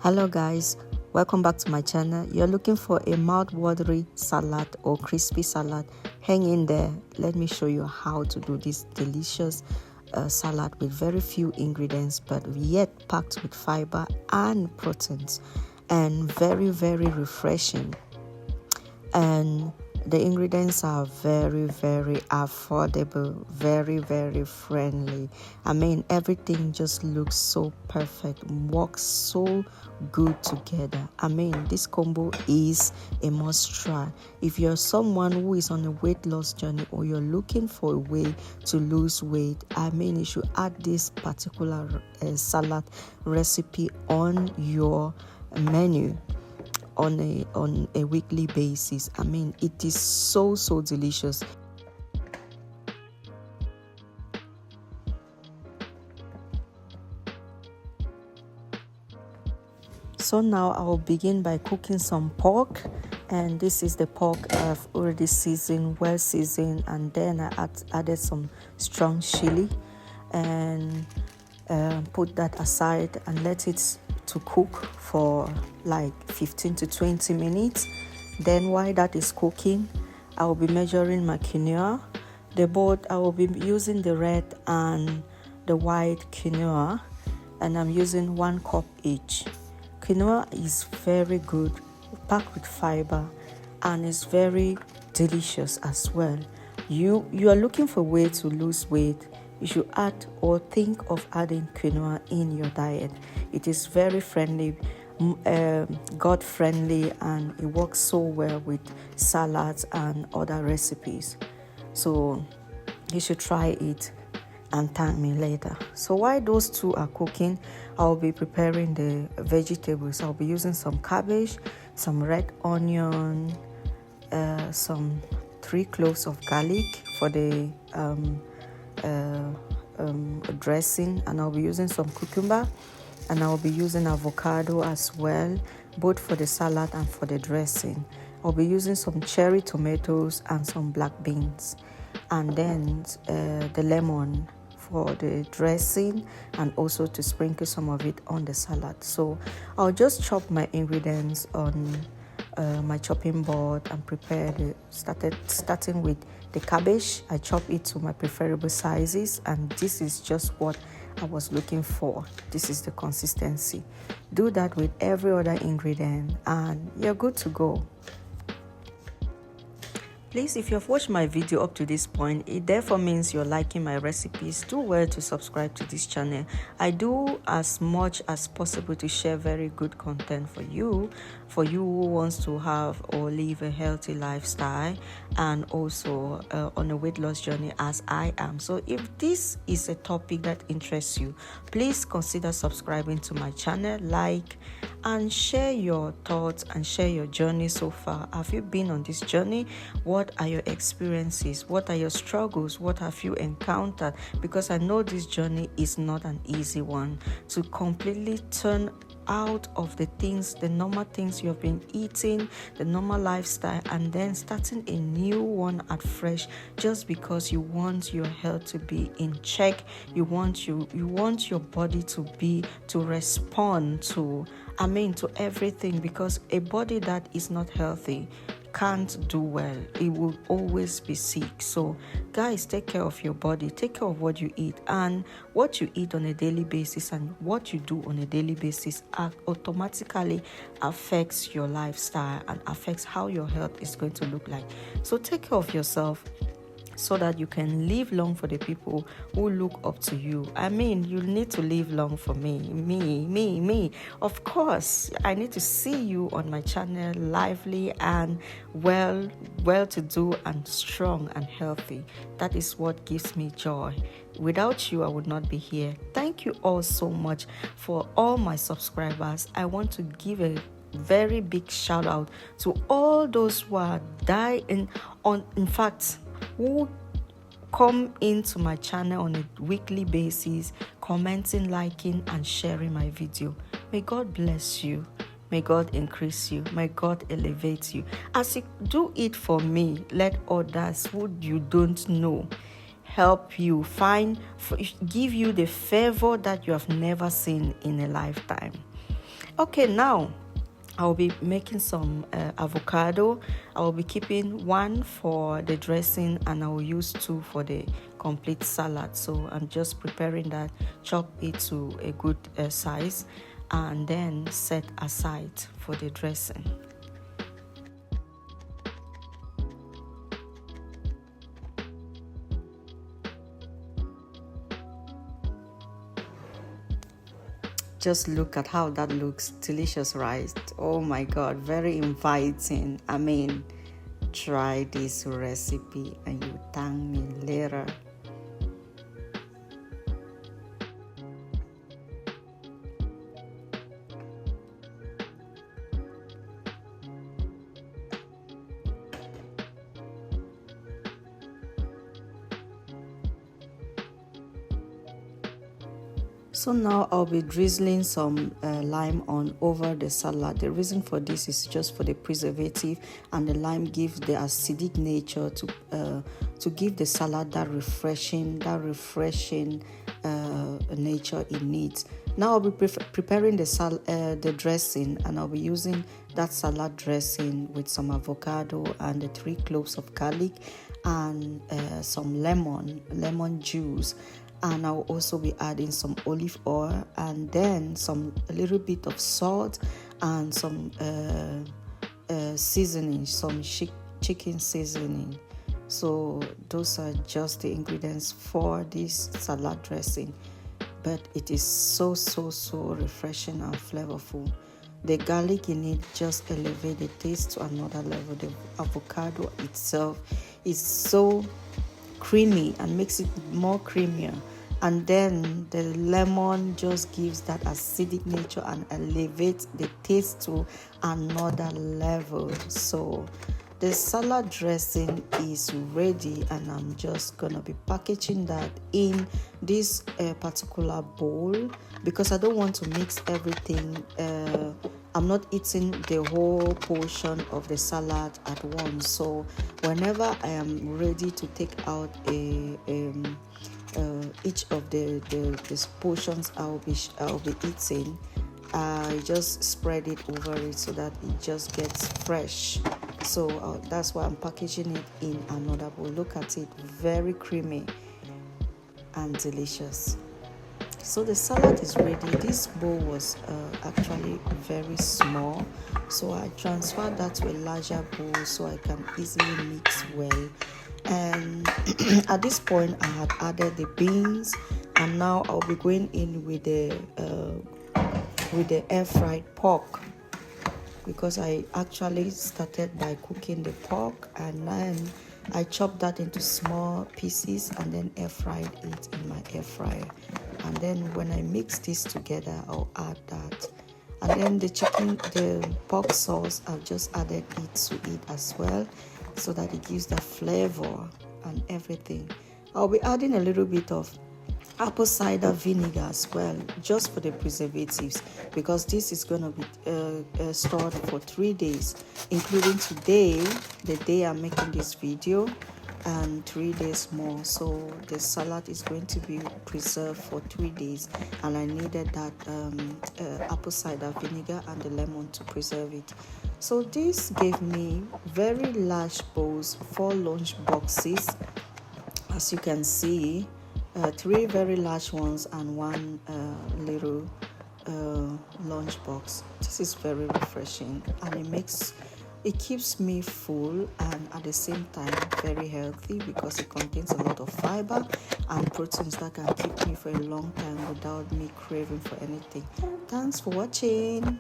Hello guys, welcome back to my channel. You're looking for a mouth-watering salad or crispy salad? Hang in there. Let me show you how to do this delicious salad with very few ingredients but yet packed with fiber and proteins, and very refreshing. And the ingredients are very affordable, very friendly. I mean, everything just looks so perfect, works so good together. I mean, this combo is a must try. If you're someone who is on a weight loss journey or you're looking for a way to lose weight, I mean, you should add this particular salad recipe on your menu on a weekly basis. I mean, it is so delicious. So now I will begin by cooking some pork, and this is the pork I've already well seasoned, and then I added some strong chili and put that aside and let it to cook for like 15 to 20 minutes. Then while that is cooking, I will be measuring my quinoa. I will be using the red and the white quinoa, and I'm using 1 cup each. Quinoa is very good, packed with fiber, and is very delicious as well. You are looking for a way to lose weight, you should add or think of adding quinoa in your diet. It is very friendly, gut friendly, and it works so well with salads and other recipes. So you should try it and thank me later. So while those two are cooking, I'll be preparing the vegetables. I'll be using some cabbage, some red onion, some 3 cloves of garlic for the dressing, and I'll be using some cucumber, and I'll be using avocado as well, both for the salad and for the dressing. I'll be using some cherry tomatoes and some black beans, and then the lemon for the dressing, and also to sprinkle some of it on the salad. So I'll just chop my ingredients on my chopping board and prepare starting with the cabbage. I chop it to my preferable sizes, and this is just what I was looking for. This is the consistency. Do that with every other ingredient and you're good to go. Please, if you've watched my video up to this point, it therefore means you're liking my recipes. Do well to subscribe to this channel. I do as much as possible to share very good content for you who wants to have or live a healthy lifestyle, and also on a weight loss journey as I am. So if this is a topic that interests you, please consider subscribing to my channel, like, and share your thoughts and share your journey so far. Have you been on this journey? What are your experiences? What are your struggles? What have you encountered? Because I know this journey is not an easy one. To completely turn out of the normal things you have been eating, the normal lifestyle, and then starting a new one at fresh, just because you want your health to be in check. You want your body to respond to everything, because a body that is not healthy can't do well. It will always be sick. So guys, take care of your body, take care of what you eat, and what you eat on a daily basis and what you do on a daily basis automatically affects your lifestyle and affects how your health is going to look like. So take care of yourself so that you can live long for the people who look up to you. I mean, you need to live long for me. Of course, I need to see you on my channel lively and well to do and strong and healthy. That is what gives me joy. Without you, I would not be here. Thank you all so much for all my subscribers. I want to give a very big shout out to all those who are who come into my channel on a weekly basis, commenting, liking, and sharing my video. May God bless you. May God increase you. May God elevate you. As you do it for me, let others who you don't know help you give you the favor that you have never seen in a lifetime. Okay, now I'll be making some avocado. I'll be keeping one for the dressing and I'll use two for the complete salad. So I'm just preparing that, chop it to a good size and then set aside for the dressing. Just look at how that looks. Delicious, right? Oh my god, very inviting. I mean, try this recipe and you thank me later. So now I'll be drizzling some lime on over the salad. The reason for this is just for the preservative, and the lime gives the acidic nature to give the salad that refreshing nature it needs. Now I'll be preparing the dressing, and I'll be using that salad dressing with some avocado and the 3 cloves of garlic and some lemon juice. And I'll also be adding some olive oil and then a little bit of salt and some seasoning, some chicken seasoning. So those are just the ingredients for this salad dressing, but it is so refreshing and flavorful. The garlic in it just elevates the taste to another level. The avocado itself is so creamy and makes it more creamier, and then the lemon just gives that acidic nature and elevates the taste to another level. So the salad dressing is ready, and I'm just gonna be packaging that in this particular bowl because I don't want to mix everything. I'm not eating the whole portion of the salad at once, so whenever I am ready to take out each of the portions I'll be eating, I just spread it over it so that it just gets fresh. So that's why I'm packaging it in another bowl. Look at it, very creamy and delicious. So the salad is ready. This bowl was actually very small, so I transferred that to a larger bowl so I can easily mix well. And at this point I had added the beans, and now I'll be going in with the air fried pork, because I actually started by cooking the pork and then I chopped that into small pieces and then air fried it in my air fryer. And then when I mix this together, I'll add that. And then the pork sauce, I've just added it to it as well, so that it gives the flavor and everything. I'll be adding a little bit of apple cider vinegar as well, just for the preservatives, because this is going to be stored for 3 days, including today, the day I'm making this video, and 3 days more. So the salad is going to be preserved for 3 days, and I needed that apple cider vinegar and the lemon to preserve it. So this gave me very large bowls, 4 lunch boxes, as you can see, 3 very large ones and 1 little lunch box. This is very refreshing, and it keeps me full and at the same time very healthy, because it contains a lot of fiber and proteins that can keep me for a long time without me craving for anything. Thanks for watching.